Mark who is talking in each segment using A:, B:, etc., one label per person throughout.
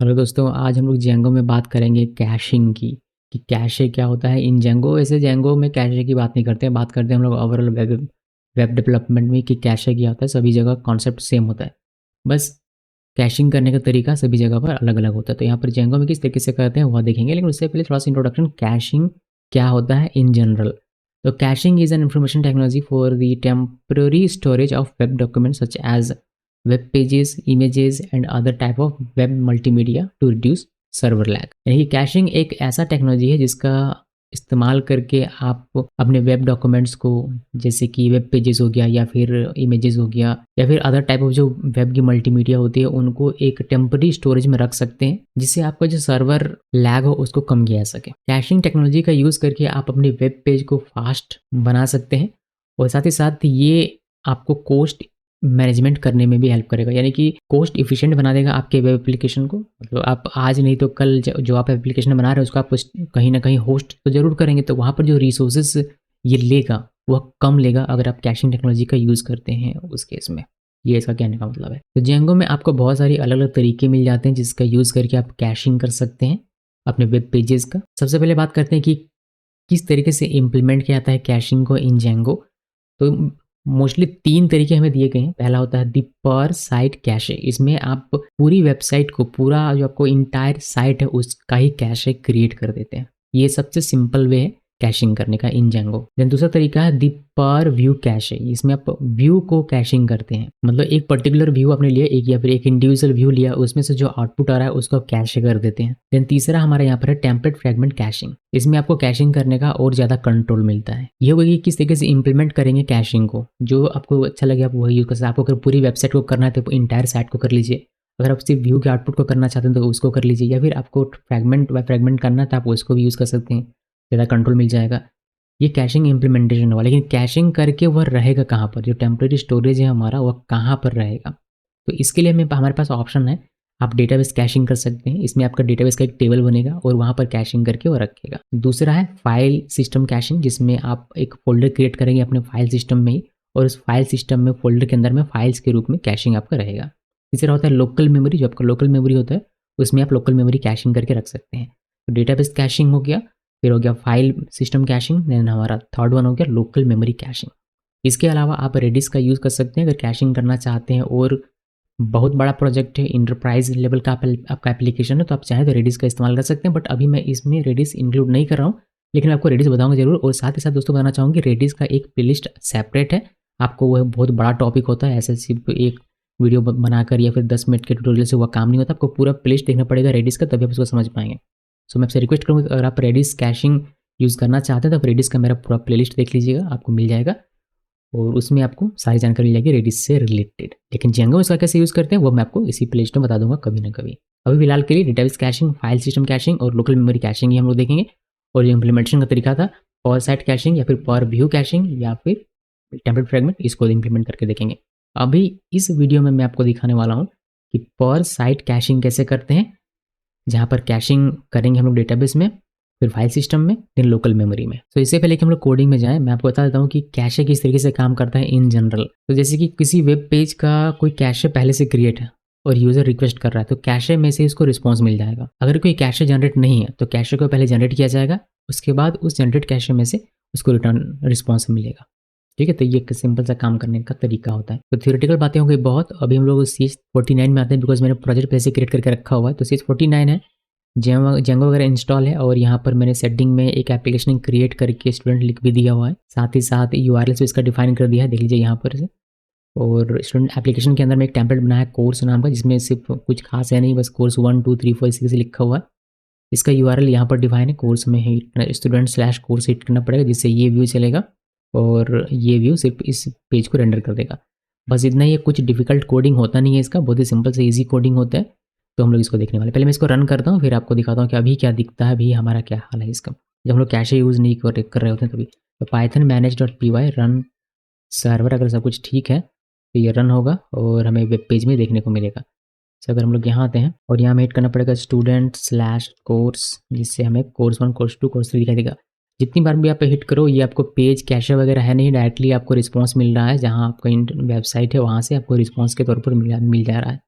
A: Hello दोस्तों, आज हम लोग जेंगो में बात करेंगे कैशिंग की कि कैशे क्या होता है इन जेंगो। वैसे जेंगो में कैशे की बात नहीं करते हैं, बात करते हैं हम लोग ओवरऑल वेब वेब डेवलपमेंट में कि कैशे क्या होता है। सभी जगह कॉन्सेप्ट सेम होता है, बस कैशिंग करने का तरीका सभी जगह पर अलग अलग होता है। तो यहाँ पर जेंगो में किस तरीके से करते हैं वह देखेंगे, लेकिन उससे पहले थोड़ा सा इंट्रोडक्शन, कैशिंग क्या होता है इन जनरल। तो caching is an information technology for the temporary storage of web document such as web pages, images and other type of web multimedia to reduce server lag. यानी कि caching एक ऐसा technology है जिसका इस्तेमाल करके आप अपने वेब डॉक्यूमेंट्स को, जैसे कि वेब पेजेस हो गया या फिर इमेजेस हो गया या फिर अदर टाइप ऑफ जो वेब की मल्टीमीडिया होती है, उनको एक टेम्पररी स्टोरेज में रख सकते हैं जिससे आपका जो सर्वर लैग हो उसको कम किया जा सके। कैशिंग टेक्नोलॉजी का यूज़ करके आप अपने वेब पेज को फास्ट बना सकते हैं और साथ ही साथ ये आपको कोस्ट मैनेजमेंट करने में भी हेल्प करेगा, यानी कि कोस्ट इफिशिएंट बना देगा आपके वेब एप्लीकेशन को। मतलब आप आज नहीं तो कल जो आप एप्लीकेशन बना रहे हो उसको आप कहीं ना कहीं होस्ट तो जरूर करेंगे, तो वहाँ पर जो रिसोर्सेस ये लेगा वह कम लेगा अगर आप कैशिंग टेक्नोलॉजी का यूज़ करते हैं उस केस में। ये इसका कहने का मतलब है। तो जेंगो में आपको बहुत सारी अलग अलग तरीके मिल जाते हैं जिसका यूज़ करके आप कैशिंग कर सकते हैं अपने वेब पेजेस का। सबसे पहले बात करते हैं कि किस तरीके से इम्प्लीमेंट किया जाता है कैशिंग को इन जेंगो। तो मोस्टली 3 तरीके हमें दिए गए हैं। पहला होता है दी पर साइट कैशे। इसमें आप पूरी वेबसाइट को, पूरा जो आपको इंटायर साइट है उसका ही कैशे क्रिएट कर देते हैं। ये सबसे सिंपल वे है कैशिंग करने का इन जेंगो। देन दूसरा तरीका है दी पर व्यू कैशे। इसमें आप व्यू को कैशिंग करते हैं, मतलब एक पर्टिकुलर व्यू आपने लिया, एक या फिर एक इंडिविजुअल व्यू लिया, उसमें से जो आउटपुट आ रहा है उसको कैशे कर देते हैं। देन तीसरा हमारे यहाँ पर है टेम्पलेट फ्रेगमेंट कैशिंग। इसमें आपको कैशिंग करने का और ज़्यादा कंट्रोल मिलता है। ये होगा कि किस तरीके से इंप्लीमेंट करेंगे कैशिंग को, जो आपको अच्छा लगे आप वही यूज़ कर सकते हैं। आपको अगर पूरी वेबसाइट को करना है तो इंटायर साइट को कर लीजिए, अगर आप सिर्फ व्यू के आउटपुट को करना चाहते हैं तो उसको कर लीजिए, या फिर आपको फ्रेगमेंट बाय फ्रेगमेंट करना है तो आप उसको भी यूज़ कर सकते हैं, ज़्यादा कंट्रोल मिल जाएगा। ये कैशिंग इम्प्लीमेंटेशन होगा, लेकिन कैशिंग करके वह रहेगा कहाँ पर, जो टेम्परेरी स्टोरेज है हमारा वह कहाँ पर रहेगा। तो इसके लिए हमारे पास ऑप्शन है, आप डेटाबेस कैशिंग कर सकते हैं। इसमें आपका डेटाबेस का एक टेबल बनेगा और वहाँ पर कैशिंग करके वो रखेगा। दूसरा है फाइल सिस्टम कैशिंग, जिसमें आप एक फोल्डर क्रिएट करेंगे अपने फाइल सिस्टम में ही, और उस फाइल सिस्टम में फोल्डर के अंदर में फाइल्स के रूप में कैशिंग आपका रहेगा। तीसरा होता है लोकल मेमोरी। जो आपका लोकल मेमोरी होता है उसमें आप लोकल मेमोरी कैशिंग करके रख सकते हैं। तो डेटाबेस कैशिंग हो गया, फिर हो गया फाइल सिस्टम कैशिंग, देन हमारा थर्ड वन हो गया लोकल मेमोरी कैशिंग। इसके अलावा आप रेडिस का यूज़ कर सकते हैं अगर कैशिंग करना चाहते हैं और बहुत बड़ा प्रोजेक्ट है, इंटरप्राइज लेवल का आपका एप्लीकेशन है, तो आप चाहें तो रेडिस का इस्तेमाल कर सकते हैं। बट अभी मैं इसमें रेडिस इंक्लूड नहीं कर रहा हूँ, लेकिन आपको रेडिस बताऊंगा जरूर। और साथ ही साथ दोस्तों बताना चाहूँगी रेडिस का एक प्लेलिस्ट सेपरेट है। आपको वह बहुत बड़ा टॉपिक होता है, ऐसे सिर्फ एक वीडियो बनाकर या फिर 10 मिनट के ट्यूटोरियल से वह काम नहीं होता। आपको पूरा प्लेलिस्ट देखना पड़ेगा रेडिस का, तभी आप उसको समझ पाएंगे। सो मैं आपसे रिक्वेस्ट करूँगा अगर आप रेडिस कैशिंग यूज़ करना चाहते हैं तो आप रेडिस का मेरा पूरा प्लेलिस्ट देख लीजिएगा, आपको मिल जाएगा और उसमें आपको सारी जानकारी मिल जाएगी रेडिस से रिलेटेड। लेकिन जेंगो इसका कैसे यूज़ करते हैं वो मैं आपको इसी प्लेलिस्ट में बता दूंगा कभी ना कभी। अभी फिलहाल के लिए database caching, file system caching और लोकल मेमोरी कैशिंग ही हम लोग देखेंगे। और जो इम्प्लीमेंटेशन का तरीका था पर साइट कैशिंग या फिर पर व्यू कैशिंग या फिर टेम्पलेट फ्रेगमेंट, इसको इम्प्लीमेंट करके देखेंगे। अभी इस वीडियो में मैं आपको दिखाने वाला हूँ कि पर साइट कैशिंग कैसे करते हैं, जहाँ पर कैशिंग करेंगे हम लोग डेटाबेस में, फिर फाइल सिस्टम में, फिर लोकल मेमोरी में। तो इससे पहले कि हम लोग कोडिंग में जाएं, मैं आपको बता देता हूँ कि कैशे किस तरीके से काम करता है इन जनरल। तो जैसे कि किसी वेब पेज का कोई कैशे पहले से क्रिएट है और यूज़र रिक्वेस्ट कर रहा है, तो कैशे में से इसको रिस्पॉन्स मिल जाएगा। अगर कोई कैशे जनरेट नहीं है तो कैशे को पहले जनरेट किया जाएगा, उसके बाद उस जनरेट कैशे में से उसको रिटर्न रिस्पॉन्स मिलेगा। ठीक है, तो ये एक सिंपल सा काम करने का तरीका होता है। तो थियोरेटिकल बातें हो गई बहुत। अभी हम लोग CS49 में आते हैं, बिकॉज मैंने प्रोजेक्ट पहले से क्रिएट करके रखा हुआ है। तो CS49 है, जेंगो वगैरह इंस्टॉल है, और यहाँ पर मैंने सेटिंग में एक एप्लीकेशन क्रिएट करके स्टूडेंट लिख भी दिया हुआ है, साथ ही साथ URL से इसका डिफाइन कर दिया है, देख लीजिए यहाँ पर से। और स्टूडेंट एप्लीकेशन के अंदर में एक टेम्पलेट बनाया है कोर्स नाम का, जिसमें सिर्फ कुछ खास है नहीं, बस कोर्स 1 2 3 4 इसी से लिखा हुआ है। इसका URL यहाँ पर डिफाइन है, कोर्स में ही student/course हिट करना पड़ेगा, जिससे ये व्यू चलेगा और ये व्यू सिर्फ इस पेज को रेंडर कर देगा। बस इतना ही, कुछ डिफिकल्ट कोडिंग होता नहीं है इसका, बहुत ही सिंपल से ईजी कोडिंग होता है। तो हम लोग इसको देखने वाले, पहले मैं इसको रन करता हूँ फिर आपको दिखाता हूँ कि अभी क्या दिखता है, अभी हमारा क्या हाल है इसका, जब हम लोग कैशे यूज़ नहीं कर रहे होते हैं तभी। तो पाइथन manage.py रन सर्वर, अगर सब कुछ ठीक है तो ये रन होगा और हमें वेब पेज में देखने को मिलेगा। तो अगर हम लोग यहाँ आते हैं और यहाँ हमें हिट करना पड़ेगा student/course, जिससे हमें कोर्स 1 कोर्स 2 कोर्स 3 दिखाई देगा। जितनी बार भी आप हिट करो ये आपको पेज कैशे वगैरह है नहीं, डायरेक्टली आपको रिस्पॉन्स मिल रहा है, जहाँ आपका वेबसाइट है वहाँ से आपको रिस्पॉन्स के तौर पर मिल जा रहा है।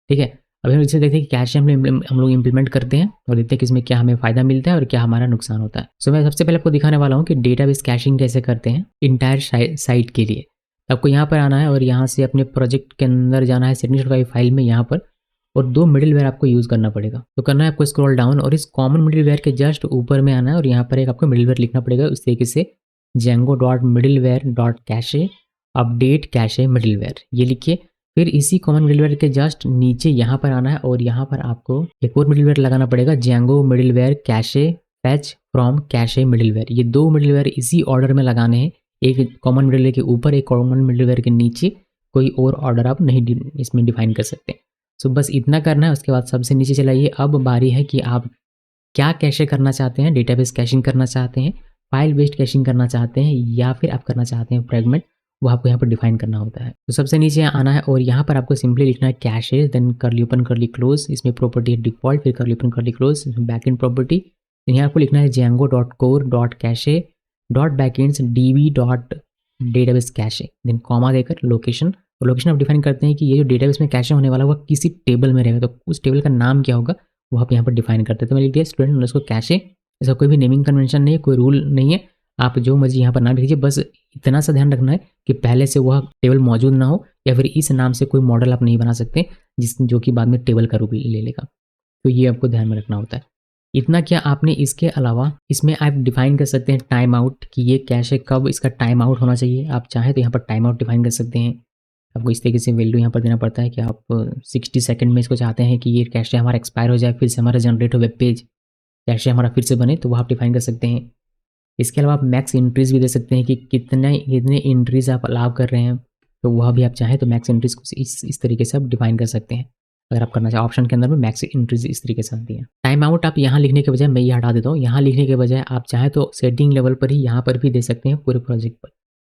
A: ठीक है, अभी हम इसे देखते हैं कि कैशे हम लोग इम्प्लीमेंट करते हैं और देखते हैं कि इसमें क्या हमें फ़ायदा मिलता है और क्या हमारा नुकसान होता है। सो मैं सबसे पहले आपको दिखाने वाला हूँ कि डेटाबेस कैशिंग कैसे करते हैं इंटायर साइट के लिए। आपको यहाँ पर आना है और यहाँ से अपने प्रोजेक्ट के अंदर जाना है सेटिंग्स फाइल में यहाँ पर, और 2 मिडलवेयर आपको यूज़ करना पड़ेगा। तो करना है आपको स्क्रॉल डाउन और इस कॉमन मिडलवेयर के जस्ट ऊपर में आना है और यहाँ पर एक आपको मिडलवेयर लिखना पड़ेगा उस तरीके से django.middleware.cache अपडेट कैशे मिडलवेयर, ये लिखिए। फिर इसी कॉमन मिडलवेयर के जस्ट नीचे यहाँ पर आना है और यहाँ पर आपको एक और मिडलवेयर लगाना पड़ेगा, Django middleware cache fetch from cache middleware. ये 2 मिडलवेयर इसी ऑर्डर में लगाने हैं, एक कॉमन मिडलवेयर के ऊपर, एक कॉमन मिडलवेयर के नीचे। कोई और ऑर्डर आप नहीं इसमें डिफाइन कर सकते। सो बस इतना करना है। उसके बाद सबसे नीचे चलाइए। अब बारी है कि आप क्या कैशे करना चाहते हैं, डेटाबेस कैशिंग करना चाहते हैं, फाइल बेस्ड कैशिंग करना चाहते हैं, या फिर आप करना चाहते हैं फ्रेगमेंट, वो आपको यहाँ पर डिफाइन करना होता है। तो सबसे नीचे आना है और यहाँ पर आपको सिंपली लिखना है कैशे, देन करली ओपन करली क्लोज, इसमें प्रॉपर्टी है डिफॉल्ट, फिर करली ओपन करली क्लोज, बैकएंड प्रॉपर्टी। यहाँ आपको लिखना है django.core.cache.backends db.database cache, then comma देकर लोकेशन। और लोकेशन आप डिफाइन करते हैं कि ये जो डेटाबेस में कैशे होने वाला होगा किसी टेबल में रहेगा, तो उस टेबल का नाम क्या होगा वो आप यहाँ पर डिफाइन करते हैं। तो मैं लिख दिया स्टूडेंट अंडरस्कोर कैशे। ऐसा कोई भी नेमिंग कन्वेंशन नहीं है, कोई रूल नहीं है, आप जो मर्जी यहाँ पर नाम लिखिए। बस इतना सा ध्यान रखना है कि पहले से वह टेबल मौजूद ना हो, या फिर इस नाम से कोई मॉडल आप नहीं बना सकते जो कि बाद में टेबल का रूप ले लेगा। तो ये आपको ध्यान में रखना होता है। इतना क्या, आपने इसके अलावा इसमें आप डिफाइन कर सकते हैं टाइम आउट, कि ये कैशे कब इसका टाइम आउट होना चाहिए। आप चाहें तो यहाँ पर टाइम आउट डिफाइन कर सकते हैं। आपको इस तरीके से वैल्यू यहाँ पर देना पड़ता है कि आप 60 सेकंड में इसको चाहते हैं कि ये कैशे हमारा एक्सपायर हो जाए, फिर से हमारा जनरेट हो वेब पेज, कैशे हमारा फिर से बने, तो वो आप डिफाइन कर सकते हैं। इसके अलावा आप मैक्स एंट्रीज भी दे सकते हैं कि कितने एंट्रीज आप अलाउ कर रहे हैं, तो वह भी आप चाहें तो मैक्स एंट्रीज को इस तरीके से आप डिफाइन कर सकते हैं। अगर आप करना चाहें ऑप्शन के अंदर में मैक्स एंट्रीज इस तरीके से आती है। टाइम आउट आप यहाँ लिखने के बजाय, मैं ये हटा देता हूँ, यहाँ लिखने के बजाय आप चाहें तो सेटिंग लेवल पर ही यहाँ पर भी दे सकते हैं पूरे प्रोजेक्ट पर।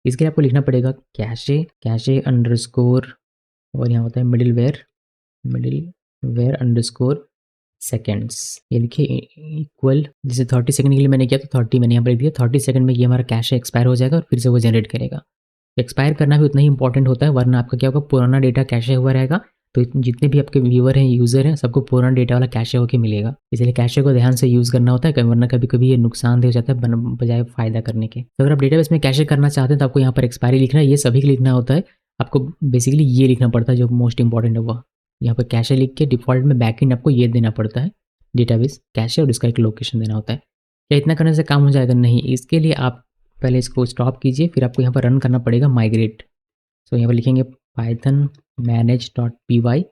A: इसके लिए आपको लिखना पड़ेगा कैशे अंडरस्कोर, और यहाँ होता है मिडिलवेयर अंडरस्कोर सेकेंड्स, ये लिखिए इक्वल, जैसे 30 सेकंड के लिए मैंने किया तो 30 मैंने यहाँ पर लिख दिया। 30 सेकंड में ये हमारा कैशे एक्सपायर हो जाएगा और फिर से वो जनरेट करेगा। एक्सपायर करना भी उतना ही इंपॉर्टेंट होता है, वरना आपका क्या होगा, पुराना डेटा कैशे हुआ रहेगा, तो जितने भी आपके व्यूअर हैं, यूज़र हैं, सबको पुराना डेटा वाला कैशे होकर मिलेगा। इसलिए कैशे को ध्यान से यूज़ करना होता है, वरना कभी कभी ये नुकसानदेह हो जाता है बजाय फ़ायदा करने के। तो अगर आप डेटाबेस में कैशे करना चाहते हैं तो आपको यहाँ पर एक्सपायरी लिखना है, ये सभी को लिखना होता है। आपको बेसिकली ये लिखना पड़ता है जो मोस्ट इंपॉर्टेंट है वो, यहाँ पर कैशे लिख के डिफॉल्ट में बैकएंड आपको ये देना पड़ता है डेटाबेस कैशे, और इसका एक लोकेशन देना होता है। क्या इतना करने से काम हो जाएगा? नहीं, इसके लिए आप पहले इसको स्टॉप कीजिए, फिर आपको यहाँ पर रन करना पड़ेगा माइग्रेट। सो यहाँ पर लिखेंगे python manage.py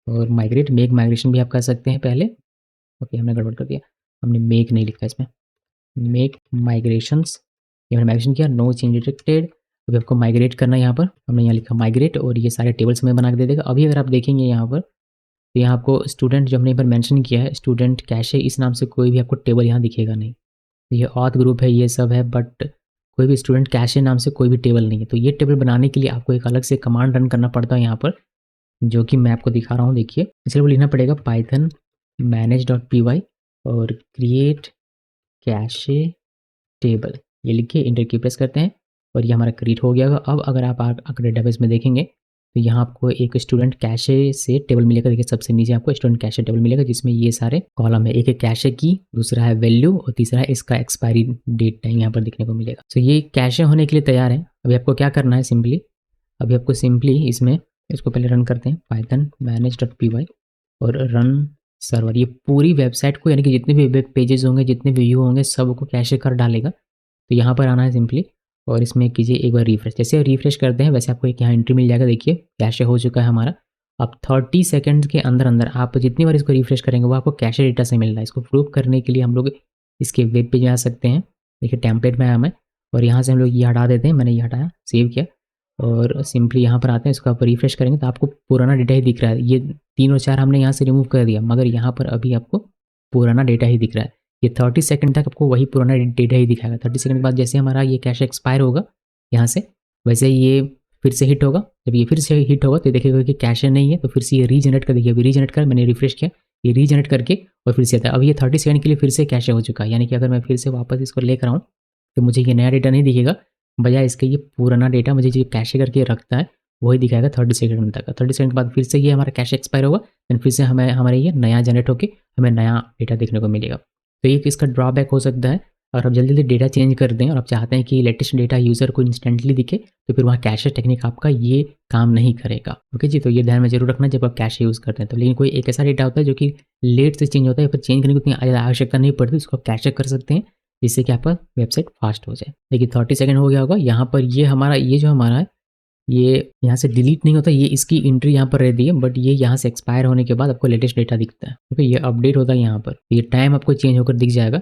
A: और माइग्रेट, मेक माइग्रेशन भी आप कर सकते हैं पहले। ओके, हमने गड़बड़ कर दिया, हमने मेक नहीं लिखा इसमें, मेक माइग्रेशंस। ये हमने माइग्रेशन किया, नो चेंज डिटेक्टेड। अभी आपको माइग्रेट करना है, यहाँ पर हमने यहाँ लिखा माइग्रेट, और ये सारे टेबल्स में बना के दे देगा। अभी अगर आप देखेंगे यहाँ पर, तो यहाँ आपको स्टूडेंट जो हमने यहाँ पर मेंशन किया है, स्टूडेंट कैशे, इस नाम से कोई भी आपको टेबल यहाँ दिखेगा नहीं। ये ऑथ ग्रुप है, ये सब है, बट कोई भी स्टूडेंट कैशे नाम से कोई भी टेबल नहीं है। तो ये टेबल बनाने के लिए आपको एक अलग से कमांड रन करना पड़ता है यहाँ पर, जो कि मैं आपको दिखा रहा हूँ। देखिए, इसलिए वो लिखना पड़ेगा python manage.py और क्रिएट कैशे टेबल, ये लिखिए, इंटर की प्रेस करते हैं और ये हमारा क्रिएट हो गया होगा। अब अगर आप डेटाबेस में देखेंगे तो यहाँ आपको एक स्टूडेंट कैशे से टेबल मिलेगा। देखिए सबसे नीचे आपको स्टूडेंट कैशे टेबल मिलेगा, जिसमें ये सारे कॉलम है, एक है कैशे की, दूसरा है वैल्यू, और तीसरा है इसका एक्सपायरी डेट टाइम यहाँ पर दिखने को मिलेगा। तो ये कैशे होने के लिए तैयार है। अभी आपको क्या करना है, सिंपली इसमें इसको पहले रन करते हैं, python manage.py और रन सर्वर। ये पूरी वेबसाइट को, यानी कि जितने भी वेब पेजेस होंगे, जितने भी व्यू होंगे, सबको कैशे कर डालेगा। तो यहाँ पर आना है सिंपली, और इसमें कीजिए एक बार रिफ्रेश। जैसे रिफ्रेश करते हैं वैसे आपको एक यहाँ एंट्री मिल जाएगा। देखिए कैशे हो चुका है हमारा। अब 30 सेकंड के अंदर अंदर आप जितनी बार इसको रिफ्रेश करेंगे वो आपको कैशे डेटा से मिल रहा है। इसको प्रूव करने के लिए हम लोग इसके वेब पेज में आ सकते हैं। देखिए टेम्पलेट में आया मैं, और यहाँ से हम लोग ये हटा देते हैं। मैंने ये हटाया, सेव किया, और सिंपली यहाँ पर आते हैं। इसको आप रिफ्रेश करेंगे तो आपको पुराना डेटा ही दिख रहा है। ये 3 और 4 हमने यहाँ से रिमूव कर दिया, मगर यहाँ पर अभी आपको पुराना डेटा ही दिख रहा है। ये 30 सेकंड तक आपको वही पुराना डेटा ही दिखाएगा। 30 सेकंड के बाद जैसे हमारा ये कैशे एक्सपायर होगा यहाँ से, वैसे ये फिर से हिट होगा। जब ये फिर से हिट होगा तो देखिएगा कि कैशे नहीं है, तो फिर से ये रीजनरेट कर देखिए। अभी रीजनरेट कर, मैंने रिफ्रेश किया, ये रीजनरेट करके और फिर से आता है। अब ये 30 सेकंड के लिए फिर से कैशे हो चुका है। यानी कि अगर मैं फिर से वापस इसको लेकर आऊँ तो मुझे ये नया डेटा नहीं दिखेगा, बजाय इसके ये पुराना डेटा मुझे जो कैशे करके रखता है वही दिखाएगा 30 सेकंड तक। 30 सेकंड के बाद फिर से ये हमारा कैश एक्सपायर होगा, देन फिर से हमें हमारे ये नया जनरेट होके हमें नया डेटा देखने को मिलेगा। तो ये इसका ड्रॉबैक हो सकता है। अगर आप जल्दी जल्दी डेटा चेंज कर दें और आप चाहते हैं कि लेटेस्ट डेटा यूज़र को इंस्टेंटली दिखे, तो फिर वहाँ कैशे टेक्निक आपका ये काम नहीं करेगा। ओके जी, तो ये ध्यान में जरूर रखना जब आप कैशे यूज़ करते हैं तो। लेकिन कोई एक ऐसा डेटा होता है जो कि लेट से चेंज होता है, फिर चेंज करने की उतनी आवश्यकता नहीं पड़ती, उसको आप कैशे कर सकते हैं जिससे कि आपका वेबसाइट फास्ट हो जाए। देखिए 30 सेकंड हो गया होगा। यहाँ पर ये हमारा ये जो हमारा है ये यहाँ से डिलीट नहीं होता, ये इसकी एंट्री यहाँ पर रहती है, बट ये यहाँ से एक्सपायर होने के बाद आपको लेटेस्ट डेटा दिखता है। ओके, ये अपडेट होता है यहाँ पर, ये टाइम आपको चेंज होकर दिख जाएगा,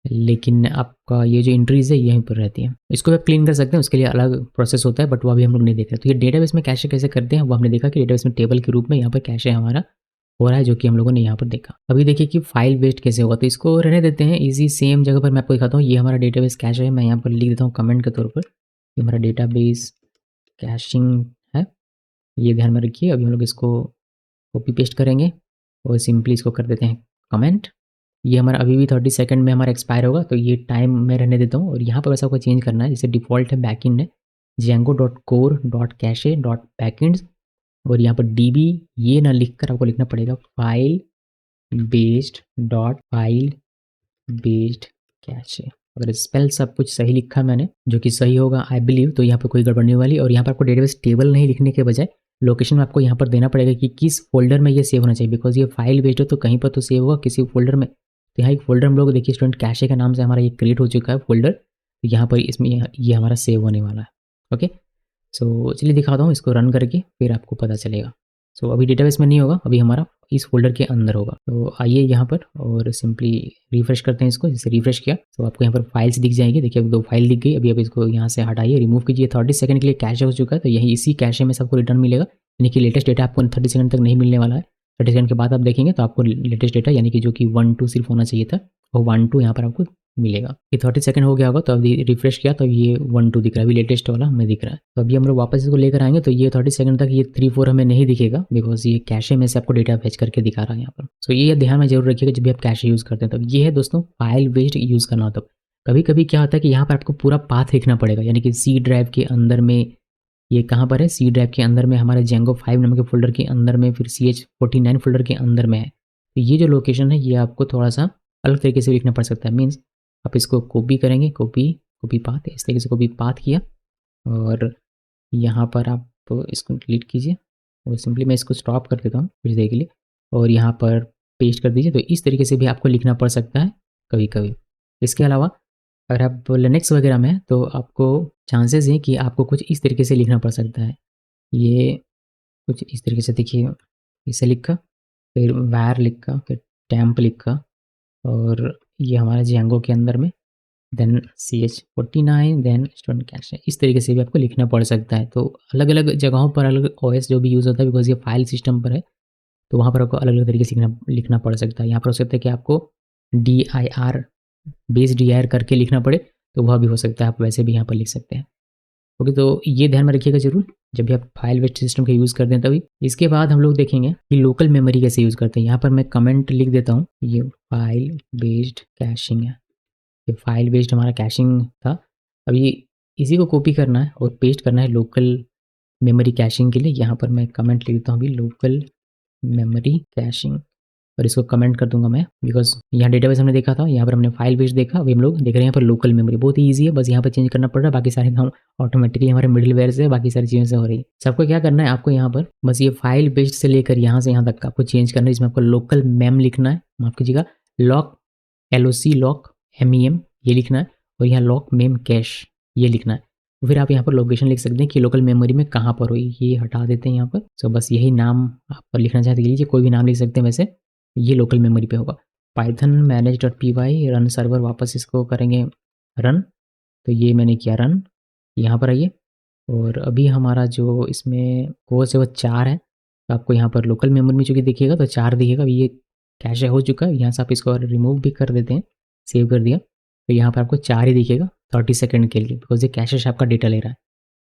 A: लेकिन आपका ये जो एंट्रीज है यहीं पर रहती है। इसको आप क्लीन कर सकते हैं, उसके लिए अलग प्रोसेस होता है, बट वो अभी हम लोग नहीं देख रहे। तो ये डेटाबेस में कैशे कैसे करते हैं वो हमने देखा कि डेटाबेस में टेबल के रूप में यहाँ पर कैशे हमारा हो रहा है, जो कि हम लोगों ने यहाँ पर देखा। अभी देखिए कि फाइल वेस्ट कैसे होगा, तो इसको रहने देते हैं। इसी सेम जगह पर मैं आपको दिखाता हूँ। ये हमारा डेटाबेस कैशे है, मैं यहाँ पर लिख देता हूँ कमेंट के तौर पर, ये हमारा डेटाबेस कैशिंग है, ये ध्यान में रखिए। अभी हम लोग इसको कॉपी पेस्ट करेंगे और सिंपली इसको कर देते हैं कमेंट। ये हमारा अभी भी 30 सेकंड में हमारा एक्सपायर होगा, तो ये टाइम मैं रहने देता हूँ। और यहाँ पर वैसा आपको चेंज करना है, जैसे डिफ़ॉल्ट है बैकएंड है django.core.cache.backends, और यहाँ पर db ये ना लिखकर आपको लिखना पड़ेगा फाइल बेस्ड कैशे। अगर स्पेल सब कुछ सही लिखा मैंने, जो कि सही होगा आई बिलीव, तो यहाँ पर कोई गड़बड़ नहीं वाली। और यहाँ पर आपको डेटाबेस टेबल नहीं लिखने के बजाय लोकेशन में आपको यहाँ पर देना पड़ेगा कि किस फोल्डर में ये सेव होना चाहिए, बिकॉज ये फाइल बेस्ड है तो कहीं पर तो सेव होगा किसी फोल्डर में। तो यहाँ एक फोल्डर हम लोग देखिए स्टूडेंट कैशे के नाम से हमारा ये क्रिएट हो चुका है फोल्डर, तो यहाँ पर इसमें ये हमारा सेव होने वाला है। ओके, सो चलिए दिखाता हूँ इसको रन करके, फिर आपको पता चलेगा। सो अभी डेटाबेस में नहीं होगा, अभी हमारा इस फोल्डर के अंदर होगा। तो आइए यहाँ पर और सिंपली रिफ्रेश करते हैं इसको। जैसे रिफ्रेश किया तो आपको यहाँ पर फाइल्स दिख जाएंगी। देखिए अब 2 फाइल दिख गई। अभी अब इसको यहाँ से हटाइए, रिमूव कीजिए। 30 सेकंड के लिए कैशे हो चुका है, तो यही इसी कैशे में सबको रिटर्न मिलेगा, यानी कि लेटेस्ट डेटा आपको 30 सेकंड तक नहीं मिलने वाला है। 30 सेकंड के बाद आप देखेंगे तो आपको लेटेस्ट डेटा यानी कि जो कि 1 2 सिर्फ होना चाहिए था, वो 1 2 यहाँ पर आपको मिलेगा। ये 30 सेकंड हो गया होगा, तो अभी रिफ्रेश किया तो ये 1 2 दिख रहा है, अभी लेटेस्ट वाला हमें दिख रहा है। तो अभी हम लोग वापस इसको लेकर आएंगे, तो ये 30 सेकंड तक ये 3 4 हमें नहीं दिखेगा, बिकॉज ये कैशे में से आपको डेटा फेच करके दिखा रहा है यहाँ पर। सो ये ध्यान में जरूर रखिएगा जब भी आप कैशे यूज़ करते हैं। तो ये है दोस्तों फाइल बेस्ड यूज़ करना। तो कभी कभी क्या होता है कि यहाँ पर आपको पूरा पाथ लिखना पड़ेगा, यानी कि सी ड्राइव के अंदर में, ये कहाँ पर है, सी ड्राइव के अंदर में हमारे जेंगो 5 नाम के फोल्डर के अंदर में, फिर CH49 फोल्डर के अंदर में है। तो ये जो लोकेशन है ये आपको थोड़ा सा अलग तरीके से लिखना पड़ सकता है। मीन्स आप इसको कॉपी करेंगे, कॉपी पाथ, इस तरीके से कॉपी पाथ किया और यहाँ पर आप इसको डिलीट कीजिए और सिंपली मैं इसको स्टॉप कर देता हूँ कुछ देर के लिए और यहाँ पर पेस्ट कर दीजिए। तो इस तरीके से भी आपको लिखना पड़ सकता है कभी कभी। इसके अलावा अगर आप लिनक्स वगैरह में तो आपको चांसेस हैं कि आपको कुछ इस तरीके से लिखना पड़ सकता है। ये कुछ इस तरीके से देखिए, इसे लिखा, फिर वार लिखा, फिर टैम्प लिखा, और ये हमारा जेंगो के अंदर में then CH49 then student cache, इस तरीके से भी आपको लिखना पड़ सकता है। तो अलग अलग जगहों पर अलग OS जो भी यूज़ होता है, बिकॉज ये फाइल सिस्टम पर है, तो वहाँ पर आपको अलग अलग तरीके से लिखना पड़ सकता है। यहाँ पर हो सकता है कि आपको DIR बेस DIR करके लिखना पड़े, तो वह भी हो सकता है, आप वैसे भी यहाँ पर लिख सकते हैं। ओके, तो ये ध्यान में रखिएगा जरूर जब भी आप फाइल बेस्ड सिस्टम का यूज़ करते हैं तभी। इसके बाद हम लोग देखेंगे कि लोकल मेमोरी कैसे यूज़ करते हैं। यहाँ पर मैं कमेंट लिख देता हूँ, ये फाइल बेस्ड कैशिंग है, ये फाइल बेस्ड हमारा कैशिंग था। अभी इसी को कॉपी करना है और पेस्ट करना है लोकल मेमोरी कैशिंग के लिए। यहाँ पर मैं कमेंट लिख देता हूँ अभी लोकल मेमोरी कैशिंग, और इसको कमेंट कर दूंगा मैं, बिकॉज यहाँ डेटाबेस हमने देखा था, यहाँ पर हमने फाइल बेस्ड देखा, अभी हम लोग देख रहे हैं यहाँ पर लोकल मेमोरी। बहुत ही ईजी है, बस यहाँ पर चेंज करना पड़ रहा है, बाकी सारे काम ऑटोमेटिकली हमारे मिडिलवेयर से बाकी सारी चीज़ों से हो रही है। सबको क्या करना है, आपको यहाँ पर बस ये फाइल बेस्ड से लेकर यहाँ से यहाँ तक आपको चेंज करना है, जिसमें आपको लोकल मेम लिखना है, माफ कीजिएगा लॉक LOC लॉक MEM ये लिखना है, और यहाँ लॉक मेम कैश ये लिखना है। फिर आप यहाँ पर लोकेशन लिख सकते हैं कि लोकल मेमोरी में कहाँ पर हुई, ये हटा देते हैं यहाँ पर। सो बस यही नाम आप लिखना चाहते लीजिए, कोई भी नाम लिख सकते हैं, वैसे ये लोकल मेमोरी पे होगा। python manage.py रन सर्वर, वापस इसको करेंगे रन, तो ये मैंने किया रन। यहाँ पर आइए, और अभी हमारा जो इसमें कोर्स है वो 4 है, तो आपको यहाँ पर लोकल मेमोरी में चूँकि दिखेगा तो 4 दिखेगा। अभी ये कैशे हो चुका है, यहाँ से आप इसको रिमूव भी कर देते हैं, सेव कर दिया, तो यहाँ पर आपको 4 ही दिखेगा 30 सेकंड के लिए, बिकॉज ये कैशे से आपका डेटा ले रहा है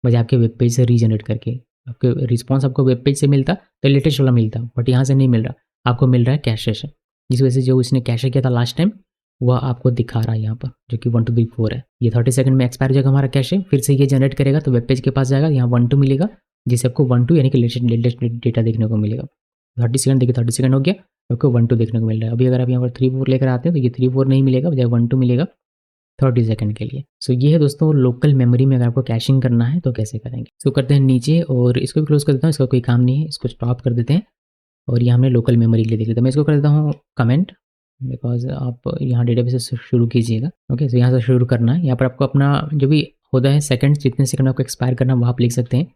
A: बस आपके वेब पेज से रीजनरेट करके। आपके रिस्पॉन्स आपको वेब पेज से मिलता तो लेटेस्ट वाला मिलता, बट यहाँ से नहीं मिल रहा, आपको मिल रहा है कैशे से, जिस वजह से जो इसने कैशे किया था लास्ट टाइम वह आपको दिखा रहा है यहाँ पर, जो कि 1 2 3 4 है। ये 30 सेकंड में एक्सपायर हो जाएगा हमारा कैशे, फिर से ये जनरेट करेगा तो वेब पेज के पास जाएगा, यहाँ 1 2 मिलेगा, जिससे आपको 1 2 यानी कि लेटेस्ट डेटा देखने को मिलेगा। 30 सेकंड देखिए 30 सेकंड हो गया, आपको 1 2 देखने को मिल रहा है। अभी अगर आप यहाँ पर 3 4 लेकर आते हैं तो ये 3 4 नहीं मिलेगा, बजाय 1 2 मिलेगा 30 सेकंड के लिए। सो ये है दोस्तों लोकल मेमोरी में अगर आपको कैशिंग करना है तो कैसे करेंगे। सो करते हैं नीचे और इसको भी क्लोज कर देता हूँ, इसका कोई काम नहीं है, इसको स्टॉप कर देते हैं और ये हमने लोकल मेमोरी के लिए देख लिया। तो मैं इसको कर देता हूँ कमेंट, बिकॉज आप यहाँ डेटाबेस से शुरू कीजिएगा। ओके, तो यहाँ से शुरू करना है। यहाँ पर आपको अपना जो भी होता है सेकंड, जितने सेकंड आपको एक्सपायर करना है वो आप लिख सकते हैं।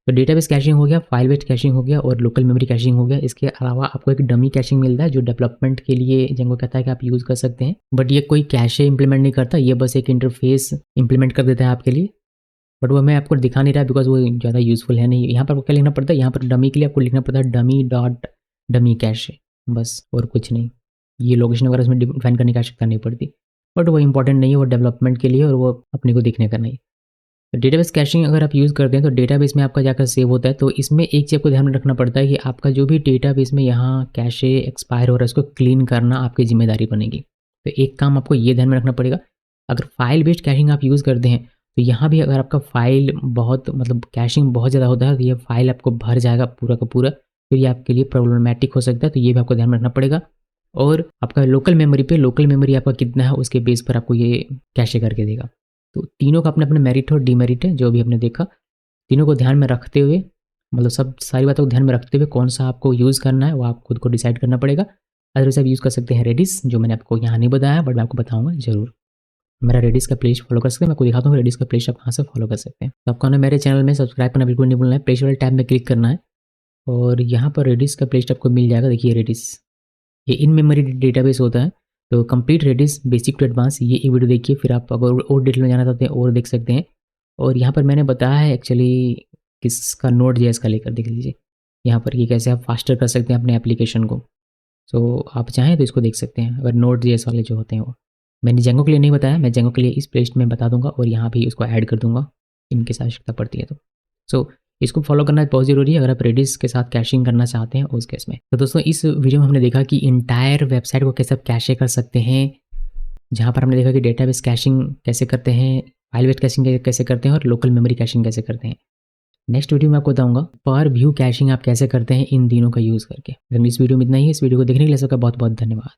A: तो डेटाबेस कैशिंग हो गया, फाइल बेस्ड कैशिंग हो गया और लोकल मेमोरी कैशिंग हो गया। इसके अलावा आपको एक डमी कैशिंग मिलता है जो डेवलपमेंट के लिए जेंगो कहता है कि आप यूज़ कर सकते हैं, बट ये कोई कैशे इंप्लीमेंट नहीं करता, ये बस एक इंटरफेस इंप्लीमेंट कर देता है आपके लिए। बट वो मैं आपको दिखा नहीं रहा बिकॉज वो ज़्यादा यूजफुल है नहीं। यहाँ पर आपको क्या लिखना पड़ता है, यहाँ पर डमी के लिए आपको लिखना पड़ता है डमी डॉट डमी कैशे, बस और कुछ नहीं। ये लोकेशन वगैरह उसमें डिफाइन करने की आवश्यकता नहीं पड़ती, बट वो इंपॉर्टेंट नहीं है, वो डेवलपमेंट के लिए और वो अपने को देखने का नहीं। तो डेटाबेस कैशिंग अगर आप यूज़ करते हैं तो डेटाबेस में आपका जाकर सेव होता है। तो इसमें एक चीज़ आपको ध्यान में रखना पड़ता है कि आपका जो भी डेटाबेस में यहाँ कैशे एक्सपायर हो रहा है उसको क्लीन करना आपकी जिम्मेदारी बनेगी। तो एक काम आपको ये ध्यान में रखना पड़ेगा, अगर फाइल बेस्ड कैशिंग आप यूज़ करते हैं तो यहाँ भी अगर आपका फाइल बहुत मतलब कैशिंग बहुत ज़्यादा होता है तो ये फाइल आपको भर जाएगा पूरा का पूरा, तो ये आपके लिए प्रॉब्लमेटिक हो सकता है। तो ये भी आपको ध्यान में रखना पड़ेगा। और आपका लोकल मेमोरी पे लोकल मेमोरी आपका कितना है उसके बेस पर आपको ये कैशे करके देगा। तो तीनों का अपने अपने मेरिट और डीमेरिट है जो भी हमने देखा। तीनों को ध्यान में रखते हुए, मतलब सब सारी बातों को ध्यान में रखते हुए कौन सा आपको यूज़ करना है वो आप खुद को डिसाइड करना पड़ेगा। अदरवाइज आप यूज़ कर सकते हैं रेडिस, जो मैंने आपको यहाँ नहीं बताया बट मैं आपको बताऊँगा ज़रूर। मेरा रेडिस का प्लेलिस्ट फॉलो कर सकते हैं, मैं आपको दिखाता हूँ रेडिस का प्लेलिस्ट आप कहाँ से फॉलो कर सकते हैं। तो आपको ना मेरे चैनल में सब्सक्राइब करना बिल्कुल नहीं भूलना है, प्लेलिस्ट वाले टैब में क्लिक करना है और यहाँ पर रेडिस का प्लेलिस्ट आपको मिल जाएगा। देखिए रेडिस ये इन मेमोरी डेटाबेस होता है। तो complete Redis basic to advance ये एक वीडियो देखिए, फिर आप अगर और डिटेल में जाना चाहते हैं और देख सकते हैं। और यहाँ पर मैंने बताया है एक्चुअली किसका नोड जेएस का लेकर देख लीजिए, यहाँ पर ये कैसे आप फास्टर कर सकते हैं अपने एप्लीकेशन को। सो आप चाहें तो इसको देख सकते हैं अगर नोड जेएस वाले जो होते हैं वो। मैंने जेंगो के लिए नहीं बताया, मैं जेंगो के लिए इस प्लेलिस्ट में बता दूंगा और यहाँ भी उसको ऐड कर दूंगा इनकेस आवश्यकता पड़ती है तो। सो इसको फॉलो करना बहुत ज़रूरी है अगर आप रेडिस के साथ कैशिंग करना चाहते हैं उस केस में। तो दोस्तों इस वीडियो में हमने देखा कि इंटायर वेबसाइट को कैसे आप कैशे कर सकते हैं, जहाँ पर हमने देखा कि डेटाबेस कैशिंग कैसे करते हैं, फाइल बेस्ड कैशिंग कैसे करते हैं और लोकल मेमोरी कैशिंग कैसे करते हैं। नेक्स्ट वीडियो में आपको बताऊंगा पर व्यू कैशिंग आप कैसे करते हैं इन तीनों का यूज़ करके। अगर इस वीडियो में इतना ही है, इस वीडियो को देखने के लिए सबका बहुत बहुत धन्यवाद।